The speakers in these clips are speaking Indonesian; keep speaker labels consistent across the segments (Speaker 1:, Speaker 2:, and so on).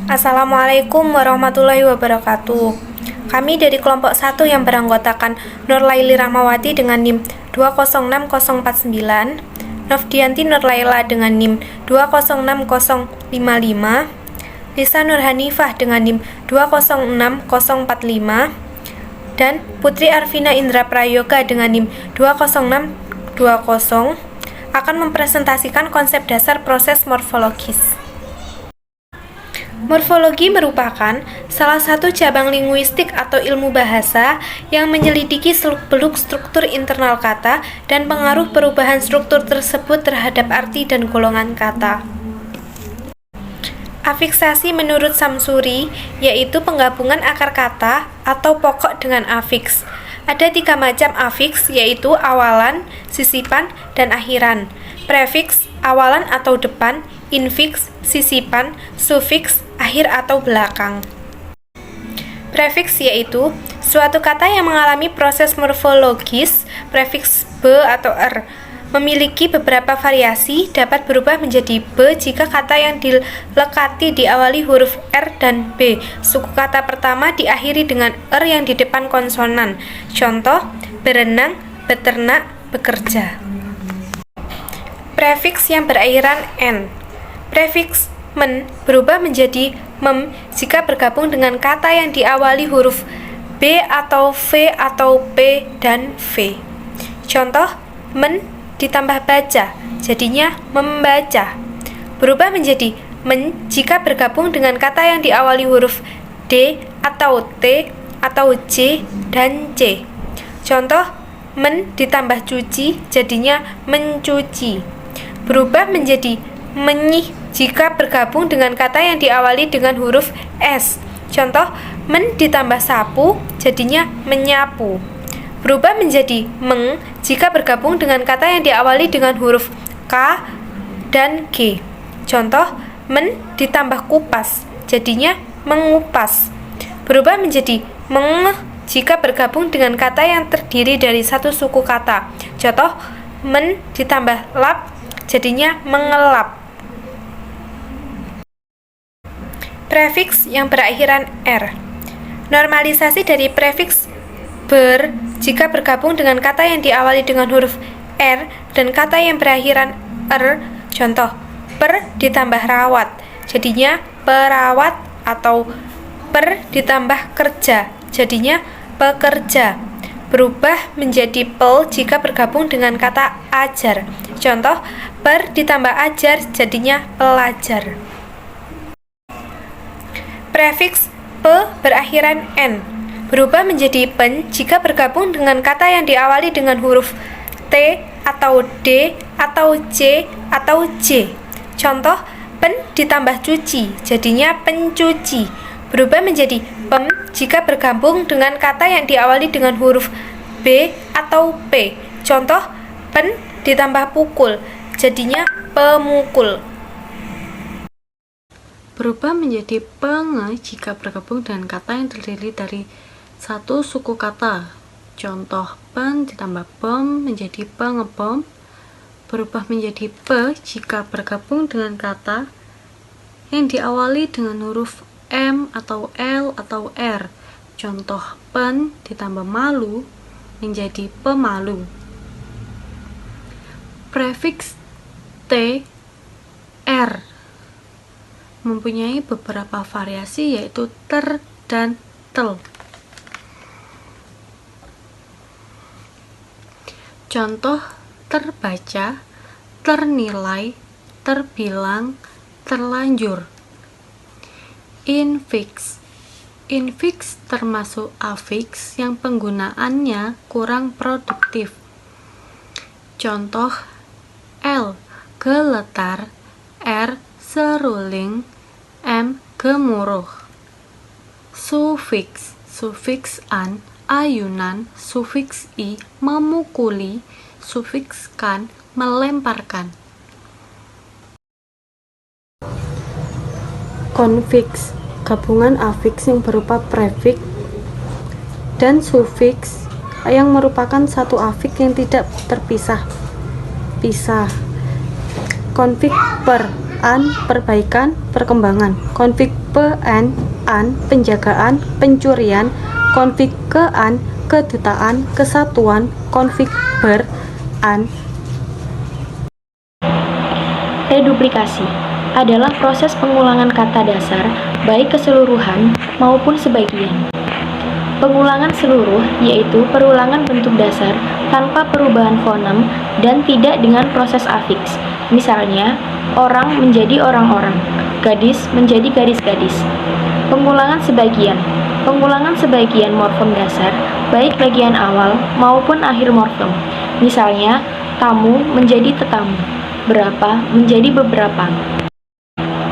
Speaker 1: Assalamualaikum warahmatullahi wabarakatuh. Kami dari kelompok 1 yang beranggotakan Nurlaili Rahmawati dengan NIM 206049, Nofdianti Nurlaila dengan NIM 206055, Lisa Nurhanifah dengan NIM 206045, dan Putri Arvina Indra Prayoga dengan NIM 20620 akan mempresentasikan konsep dasar proses morfologis. Morfologi merupakan salah satu cabang linguistik atau ilmu bahasa yang menyelidiki seluk-beluk struktur internal kata dan pengaruh perubahan struktur tersebut terhadap arti dan golongan kata. Afiksasi menurut Samsuri yaitu penggabungan akar kata atau pokok dengan afiks. Ada 3 macam afiks, yaitu awalan, sisipan, dan akhiran. Prefiks, awalan atau depan, infiks, sisipan, sufiks, akhir atau belakang. Prefiks yaitu suatu kata yang mengalami proses morfologis, prefiks b atau r, memiliki beberapa variasi, dapat berubah menjadi b jika kata yang dilekati diawali huruf r dan b. Suku kata pertama diakhiri dengan r yang di depan konsonan. Contoh, berenang, beternak, bekerja. Prefiks yang berakhiran n. Prefiks men berubah menjadi mem jika bergabung dengan kata yang diawali huruf b atau v atau p dan v. Contoh, men ditambah baca, jadinya membaca. Berubah menjadi men jika bergabung dengan kata yang diawali huruf d atau t atau j dan c. Contoh, men ditambah cuci, jadinya mencuci. Berubah menjadi menyih jika bergabung dengan kata yang diawali dengan huruf s. Contoh, men ditambah sapu, jadinya menyapu. Berubah menjadi meng jika bergabung dengan kata yang diawali dengan huruf k dan g. Contoh, men ditambah kupas, jadinya mengupas. Berubah menjadi meng jika bergabung dengan kata yang terdiri dari satu suku kata. Contoh, men ditambah lap, jadinya mengelap. Prefiks yang berakhiran r. Normalisasi dari prefiks ber jika bergabung dengan kata yang diawali dengan huruf r dan kata yang berakhiran er. Contoh, per ditambah rawat, jadinya perawat, atau per ditambah kerja, jadinya pekerja. Berubah menjadi pel jika bergabung dengan kata ajar. Contoh, per ditambah ajar, jadinya pelajar. Prefiks p berakhiran n berubah menjadi pen jika bergabung dengan kata yang diawali dengan huruf t atau d atau c atau j. Contoh, pen ditambah cuci, jadinya pencuci. Berubah menjadi pem jika bergabung dengan kata yang diawali dengan huruf b atau p. Contoh, pen ditambah pukul, jadinya pemukul.
Speaker 2: Berubah menjadi penge jika bergabung dengan kata yang terdiri dari satu suku kata. Contoh, pen ditambah bom menjadi pengebom. Berubah menjadi p jika bergabung dengan kata yang diawali dengan huruf m atau l atau r. Contoh, pen ditambah malu menjadi pemalu. Prefiks t, r mempunyai beberapa variasi, yaitu ter dan tel. Contoh, terbaca, ternilai, terbilang, terlanjur. Infiks. Infiks termasuk afiks yang penggunaannya kurang produktif. Contoh, L geletar, R seruling, M gemuruh. Sufiks. Sufiks an, ayunan, sufiks i, memukuli, sufiks kan, melemparkan. Konfiks, gabungan afiks yang berupa prefiks dan sufiks yang merupakan satu afiks yang tidak terpisah. Konflik per an, perbaikan, perkembangan. Konflik pen, an, penjagaan, pencurian. Konflik ke-an, kedutaan, kesatuan. Konflik ber-an.
Speaker 3: Reduplikasi adalah proses pengulangan kata dasar, baik keseluruhan maupun sebagian. Pengulangan seluruh yaitu perulangan bentuk dasar tanpa perubahan fonem dan tidak dengan proses afiks. Misalnya, orang menjadi orang-orang, gadis menjadi gadis-gadis. Pengulangan sebagian morfem dasar, baik bagian awal maupun akhir morfem. Misalnya, tamu menjadi tetamu, berapa menjadi beberapa.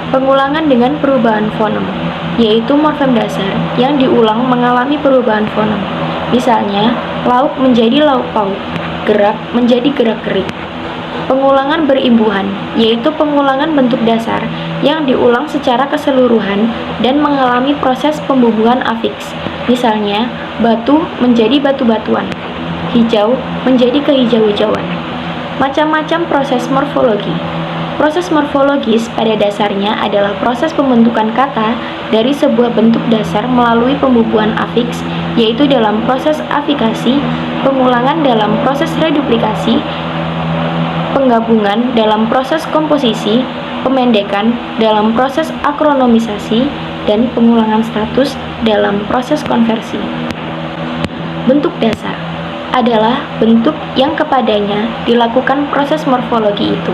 Speaker 3: Pengulangan dengan perubahan fonem, yaitu morfem dasar yang diulang mengalami perubahan fonem. Misalnya, lauk menjadi lauk pauk, gerak menjadi gerak-gerik. Pengulangan berimbuhan, yaitu pengulangan bentuk dasar yang diulang secara keseluruhan dan mengalami proses pembubuhan afiks. Misalnya, batu menjadi batu-batuan, hijau menjadi kehijau-hijauan. Macam-macam proses morfologi. Proses morfologis pada dasarnya adalah proses pembentukan kata dari sebuah bentuk dasar melalui pembubuhan afiks, yaitu dalam proses afikasi, pengulangan dalam proses reduplikasi, penggabungan dalam proses komposisi, pemendekan dalam proses akronomisasi, dan pengulangan status dalam proses konversi. Bentuk dasar adalah bentuk yang kepadanya dilakukan proses morfologi itu.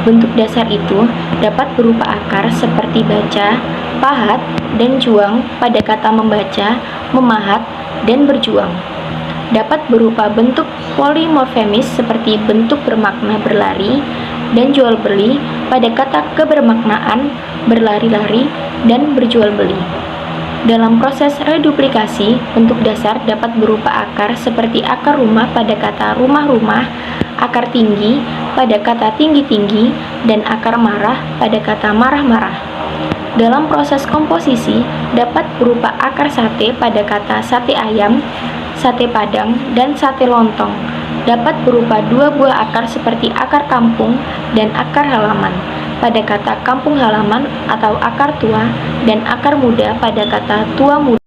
Speaker 3: Bentuk dasar itu dapat berupa akar seperti baca, pahat, dan juang pada kata membaca, memahat, dan berjuang. Dapat berupa bentuk polimorfemis seperti bentuk bermakna berlari dan jual beli pada kata kebermaknaan berlari-lari dan berjual beli. Dalam proses reduplikasi, bentuk dasar dapat berupa akar seperti akar rumah pada kata rumah-rumah, akar tinggi pada kata tinggi-tinggi, dan akar marah pada kata marah-marah. Dalam proses komposisi, dapat berupa akar sate pada kata sate ayam, sate padang, dan sate lontong. Dapat berupa dua buah akar seperti akar kampung dan akar halaman pada kata kampung halaman atau akar tua, dan akar muda pada kata tua muda.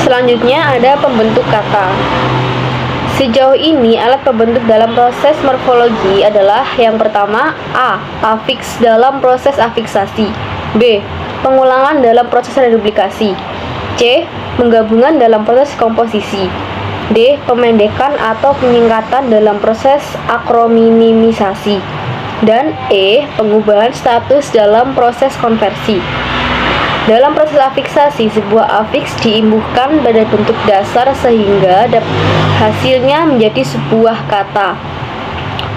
Speaker 1: Selanjutnya ada pembentuk kata. Sejauh ini alat pembentuk dalam proses morfologi adalah yang pertama A. Afiks dalam proses afiksasi, B. Pengulangan dalam proses reduplikasi, C. Penggabungan dalam proses komposisi, D. Pemendekan atau penyingkatan dalam proses akrominimisasi, dan E. Pengubahan status dalam proses konversi. Dalam proses afiksasi, sebuah afiks diimbuhkan pada bentuk dasar sehingga hasilnya menjadi sebuah kata.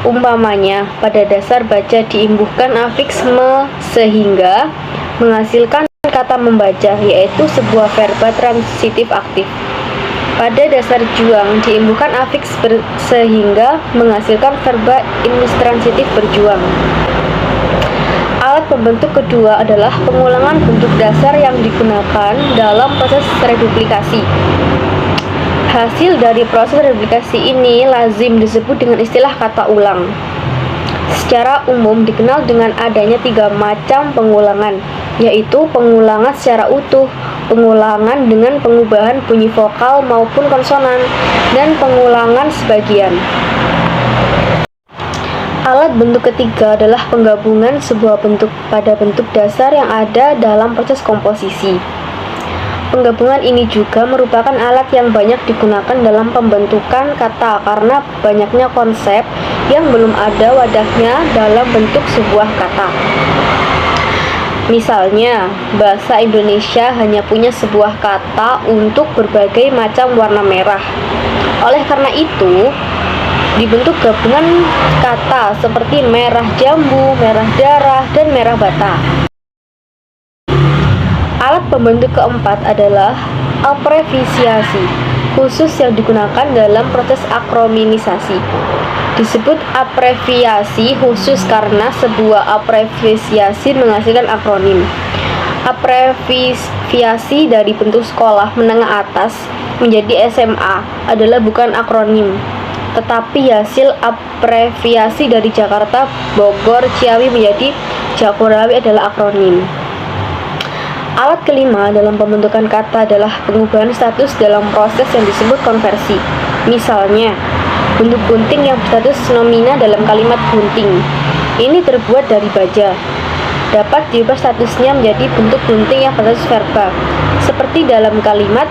Speaker 1: Umpamanya, pada dasar baca diimbuhkan afiks me sehingga menghasilkan kata membaca, yaitu sebuah verba transitif aktif. Pada dasar juang diimbuhkan afiks sehingga menghasilkan verba intransitif berjuang. Alat pembentuk kedua adalah pengulangan bentuk dasar yang digunakan dalam proses reduplikasi. Hasil dari proses reduplikasi ini lazim disebut dengan istilah kata ulang. Secara umum dikenal dengan adanya 3 macam pengulangan, yaitu pengulangan secara utuh, pengulangan dengan pengubahan bunyi vokal maupun konsonan, dan pengulangan sebagian. Alat bentuk ketiga adalah penggabungan sebuah bentuk pada bentuk dasar yang ada dalam proses komposisi. Penggabungan ini juga merupakan alat yang banyak digunakan dalam pembentukan kata karena banyaknya konsep yang belum ada wadahnya dalam bentuk sebuah kata. Misalnya, bahasa Indonesia hanya punya sebuah kata untuk berbagai macam warna merah. Oleh karena itu, dibentuk gabungan kata seperti merah jambu, merah darah, dan merah bata. Alat pembentuk keempat adalah apresiasi, khusus yang digunakan dalam proses akronimisasi. Disebut abbreviasi khusus karena sebuah abbreviasi menghasilkan akronim. Abbreviasi dari bentuk sekolah menengah atas menjadi SMA adalah bukan akronim.
Speaker 3: tetapi hasil abreviasi dari Jakarta, Bogor, Ciawi menjadi Jagorawi adalah akronim. Alat kelima dalam pembentukan kata adalah pengubahan status dalam proses yang disebut konversi. Misalnya, bentuk gunting yang berstatus nomina dalam kalimat gunting. Ini terbuat dari baja. Dapat diubah statusnya menjadi bentuk gunting yang berstatus verba. Seperti dalam kalimat,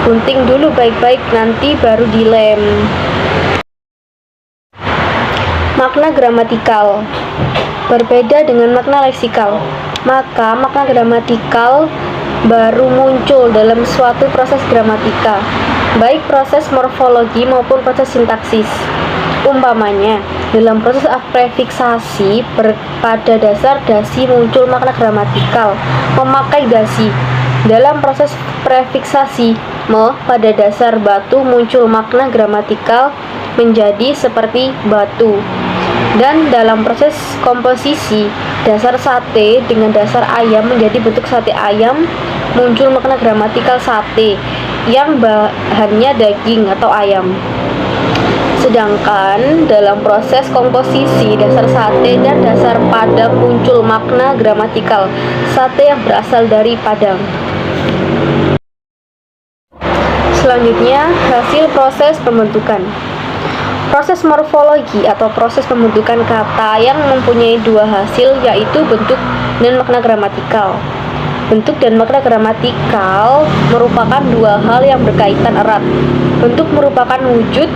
Speaker 3: gunting dulu baik-baik nanti baru dilem. Makna gramatikal berbeda dengan makna leksikal. Maka makna gramatikal baru muncul dalam suatu proses gramatika, baik proses morfologi maupun proses sintaksis. Umpamanya, dalam proses prefiksasi pada dasar dasi muncul makna gramatikal, memakai dasi. Dalam proses prefiksasi pada dasar batu muncul makna gramatikal menjadi seperti batu. Dan dalam proses komposisi, dasar sate dengan dasar ayam menjadi bentuk sate ayam, muncul makna gramatikal sate yang bahannya daging atau ayam. Sedangkan dalam proses komposisi, dasar sate dan dasar padang muncul makna gramatikal sate yang berasal dari Padang. Selanjutnya, hasil proses pembentukan. Proses morfologi atau proses pembentukan kata yang mempunyai dua hasil, yaitu bentuk dan makna gramatikal. Bentuk dan makna gramatikal merupakan dua hal yang berkaitan erat. Bentuk merupakan wujud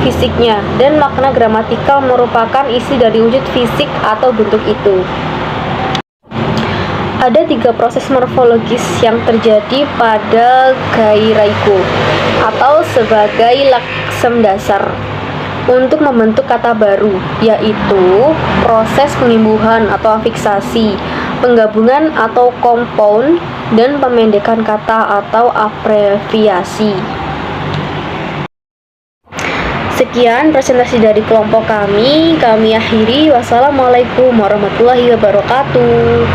Speaker 3: fisiknya, dan makna gramatikal merupakan isi dari wujud fisik atau bentuk itu. Ada 3 proses morfologis yang terjadi pada gairaiku atau sebagai laksem dasar untuk membentuk kata baru, yaitu proses pengimbuhan atau afiksasi, penggabungan atau compound, dan pemendekan kata atau abreviasi. Sekian presentasi dari kelompok kami akhiri. Wassalamualaikum warahmatullahi wabarakatuh.